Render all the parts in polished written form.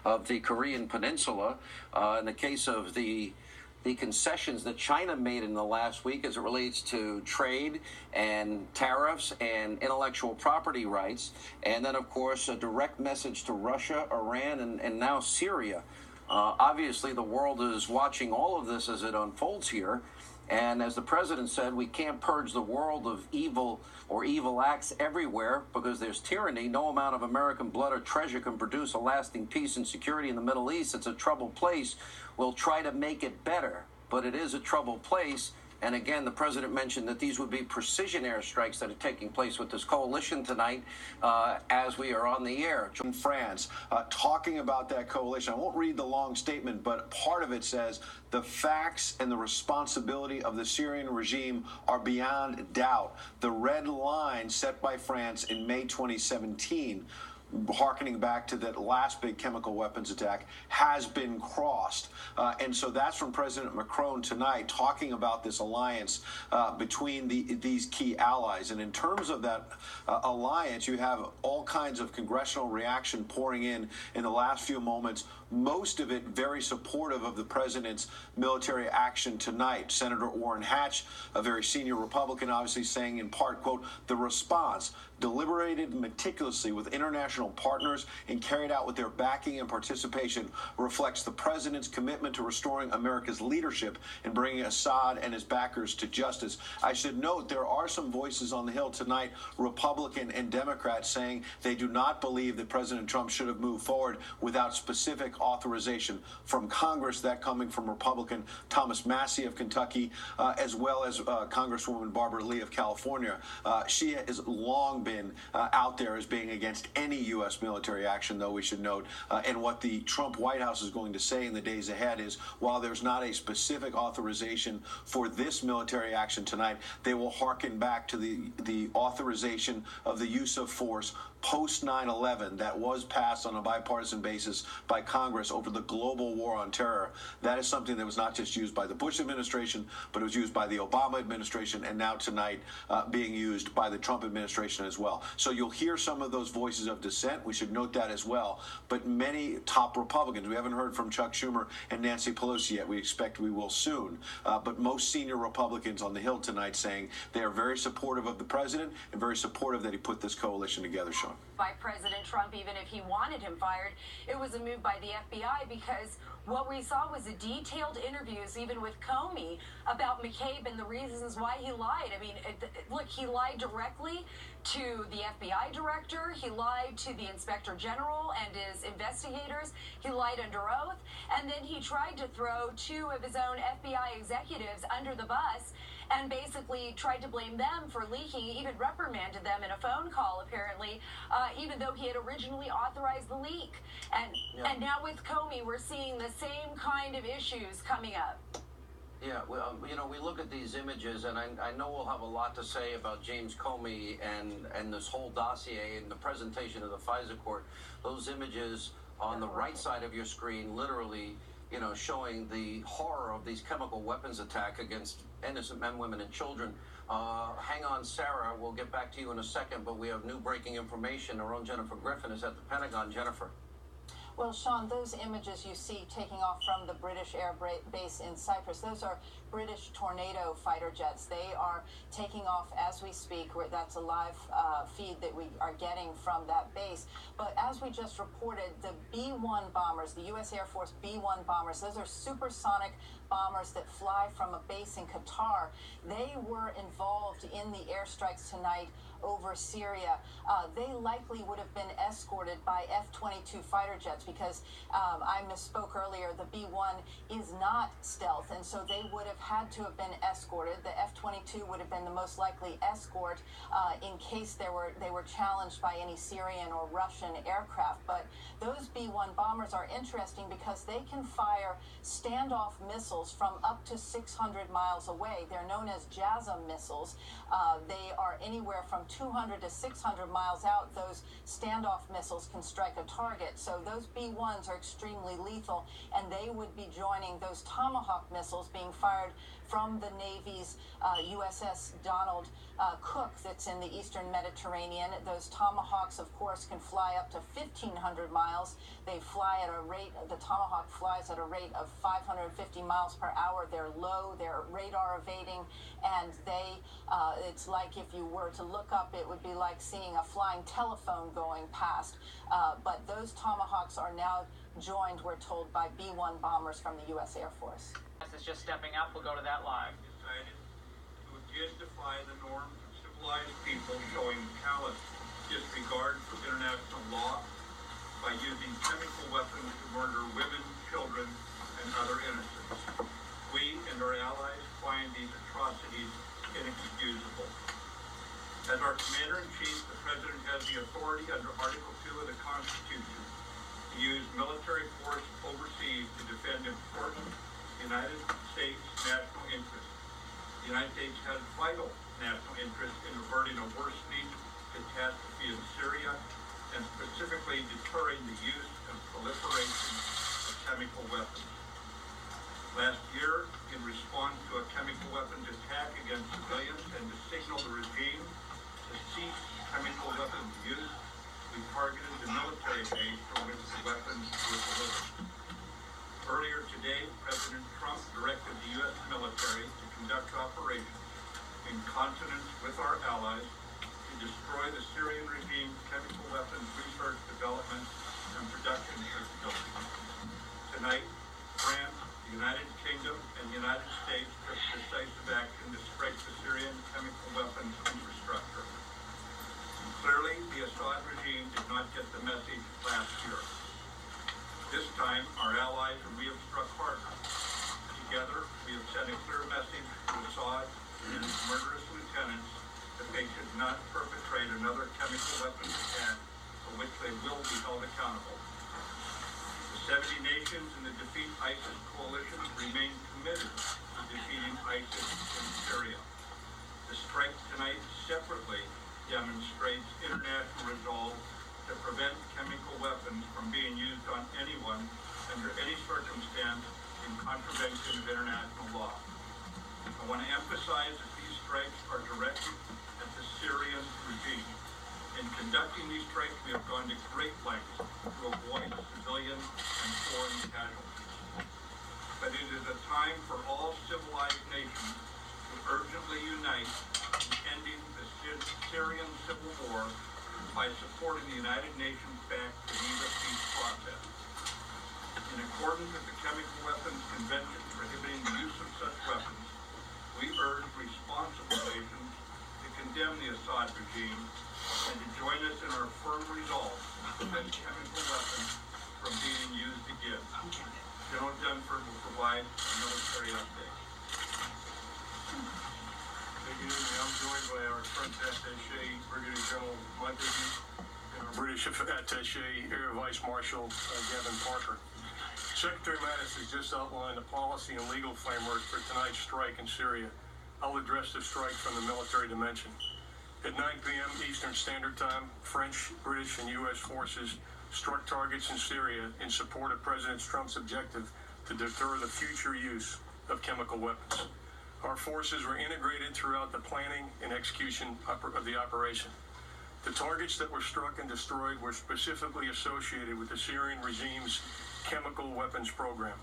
of the Korean Peninsula. In the case of the concessions that China made in the last week as it relates to trade and tariffs and intellectual property rights. And then, of course, a direct message to Russia, Iran, and now Syria. Obviously, the world is watching all of this as it unfolds here. And as the president said, we can't purge the world of evil or evil acts everywhere because there's tyranny. No amount of American blood or treasure can produce a lasting peace and security in the Middle East. It's a troubled place. We'll try to make it better, but it is a troubled place. And again, the president mentioned that these would be precision airstrikes that are taking place with this coalition tonight as we are on the air. In France, talking about that coalition, I won't read the long statement, but part of it says the facts and the responsibility of the Syrian regime are beyond doubt. The red line set by France in May 2017, harkening back to that last big chemical weapons attack, has been crossed. And so that's from President Macron tonight, talking about this alliance between these key allies. And in terms of that alliance, you have all kinds of congressional reaction pouring in the last few moments, most of it very supportive of the president's military action tonight. Senator Orrin Hatch, a very senior Republican, obviously saying in part, quote, the response deliberated meticulously with international partners and carried out with their backing and participation reflects the president's commitment to restoring America's leadership and bringing Assad and his backers to justice. I should note there are some voices on the Hill tonight, Republican and Democrat, saying they do not believe that President Trump should have moved forward without specific authorization from Congress, that coming from Republican Thomas Massey of Kentucky, as well as Congresswoman Barbara Lee of California. She has long been out there as being against any U.S. military action, though we should note. And what the Trump White House is going to say in the days ahead is, while there's not a specific authorization for this military action tonight, they will hearken back to the authorization of the use of force post 9/11 that was passed on a bipartisan basis by Congress over the global war on terror. That is something that was not just used by the Bush administration, but it was used by the Obama administration, and now tonight being used by the Trump administration as well. So you'll hear some of those voices of dissent. We should note that as well. But many top Republicans, we haven't heard from Chuck Schumer and Nancy Pelosi yet. We expect we will soon. But most senior Republicans on the Hill tonight saying they are very supportive of the president and very supportive that he put this coalition together, Sean. By President Trump, even if he wanted him fired, it was a move by the FBI because what we saw was a detailed interviews, even with Comey, about McCabe and the reasons why he lied. I mean, look, he lied directly to the FBI director. He lied to the inspector general and his investigators. He lied under oath. And then he tried to throw two of his own FBI executives under the bus and basically tried to blame them for leaking, even reprimanded them in a phone call, apparently, even though he had originally authorized the leak. And now with Comey, we're seeing the same kind of issues coming up. Yeah, well, we look at these images, and I know we'll have a lot to say about James Comey and this whole dossier and the presentation of the FISA court. Those images on the right side of your screen, literally, showing the horror of these chemical weapons attack against innocent men, women, and children. Hang on, Sarah. We'll get back to you in a second, but we have new breaking information. Our own Jennifer Griffin is at the Pentagon. Jennifer. Well, Sean, those images you see taking off from the British air base in Cyprus, those are British Tornado fighter jets. They are taking off as we speak. That's a live feed that we are getting from that base. But as we just reported, the B-1 bombers, the U.S. Air Force B-1 bombers, those are supersonic bombers that fly from a base in Qatar. They were involved in the airstrikes tonight over Syria. They likely would have been escorted by F-22 fighter jets because I misspoke earlier. The B-1 is not stealth, and so they would have had to have been escorted. The F-22 would have been the most likely escort in case they were challenged by any Syrian or Russian aircraft. But those B-1 bombers are interesting because they can fire standoff missiles from up to 600 miles away. They're known as JASSM missiles. They are anywhere from 200 to 600 miles out, those standoff missiles can strike a target. So those B-1s are extremely lethal, and they would be joining those Tomahawk missiles being fired from the Navy's USS Donald Cook that's in the eastern Mediterranean. Those Tomahawks, of course, can fly up to 1,500 miles. They fly at a rate, the Tomahawk flies at a rate of 550 miles per hour. They're low, they're radar evading, and it's like if you were to look up, it would be like seeing a flying telephone going past. But those Tomahawks are now joined, we're told, by B-1 bombers from the U.S. Air Force. It's just stepping up. We'll go to that live. Decided to again defy the norms of civilized people, showing callous disregard for international law by using chemical weapons to murder women, children, and other innocents. We and our allies find these atrocities inexcusable. As our Commander-in-Chief, the President has the authority under Article 2 of the Constitution to use military force overseas to defend important United States national interests. The United States has vital national interest in averting a worsening catastrophe in Syria and specifically deterring the use and proliferation of chemical weapons. Last year, in response to a chemical weapons attack against civilians and to signal the regime to cease chemical weapons use, we targeted the military base from which the weapons were delivered. Earlier today, President Trump directed the U.S. military to conduct operations in consonance with our allies to destroy the Syrian regime's chemical weapons research, development, and production facilities. Tonight, France, the United Kingdom, and the United States took decisive action to strike the Syrian chemical weapons infrastructure. Clearly, the Assad regime did not get the message last year. This time, our allies and we have struck harder. Together, we have sent a clear message to Assad and his murderous lieutenants that they should not perpetrate another chemical weapons attack for which they will be held accountable. The 70 nations in the Defeat ISIS coalition remain committed to defeating ISIS in Syria. The strike tonight separately demonstrates international resolve to prevent chemical weapons from being used on anyone under any circumstance in contravention of international law. I want to emphasize that these strikes are directed at the Syrian regime. In conducting these strikes, we have gone to great lengths to avoid civilian and foreign casualties. But it is a time for all civilized nations to urgently unite in ending the Syrian civil war by supporting the United Nations-backed Geneva peace process. In accordance with the Chemical Weapons Convention prohibiting the use of such weapons, we urge responsible nations to condemn the Assad regime and to join us in our firm resolve to prevent chemical weapons from being used again. General Dunford will provide a military update. Good evening. I'm joined by our French attaché, Brigadier General Montague, and our British attaché, Air Vice Marshal Gavin Parker. Secretary Mattis has just outlined the policy and legal framework for tonight's strike in Syria. I'll address the strike from the military dimension. At 9 p.m. Eastern Standard Time, French, British, and U.S. forces struck targets in Syria in support of President Trump's objective to deter the future use of chemical weapons. Our forces were integrated throughout the planning and execution of the operation. The targets that were struck and destroyed were specifically associated with the Syrian regime's chemical weapons program.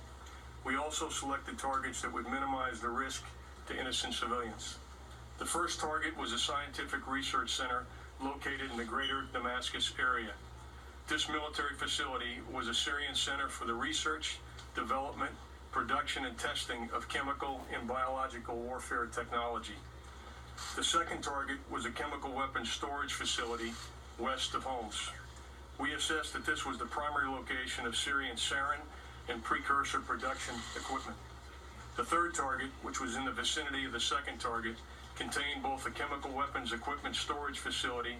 We also selected targets that would minimize the risk to innocent civilians. The first target was a scientific research center located in the greater Damascus area. This military facility was a Syrian center for the research, development, production, and testing of chemical and biological warfare technology. The second target was a chemical weapons storage facility west of Homs. We assessed that this was the primary location of Syrian sarin and precursor production equipment. The third target, which was in the vicinity of the second target, contained both a chemical weapons equipment storage facility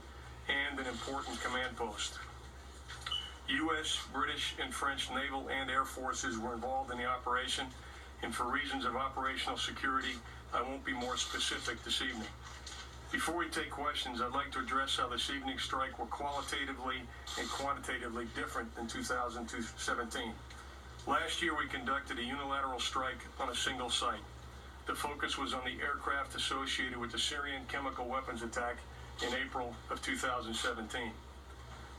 and an important command post. U.S., British, and French naval and air forces were involved in the operation, and for reasons of operational security, I won't be more specific this evening. Before we take questions, I'd like to address how this evening's strike were qualitatively and quantitatively different than 2017. Last year, we conducted a unilateral strike on a single site. The focus was on the aircraft associated with the Syrian chemical weapons attack in April of 2017.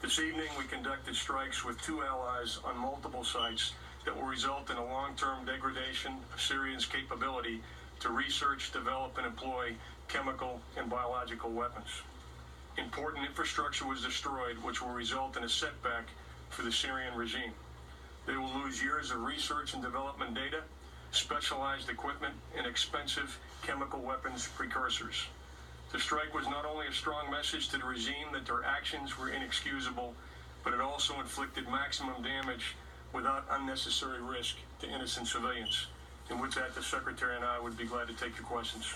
This evening, we conducted strikes with two allies on multiple sites that will result in a long-term degradation of Syria's capability to research, develop, and employ chemical and biological weapons. Important infrastructure was destroyed, which will result in a setback for the Syrian regime. They will lose years of research and development data, specialized equipment, and expensive chemical weapons precursors. The strike was not only a strong message to the regime that their actions were inexcusable, but it also inflicted maximum damage without unnecessary risk to innocent civilians. And with that, the Secretary and I would be glad to take your questions.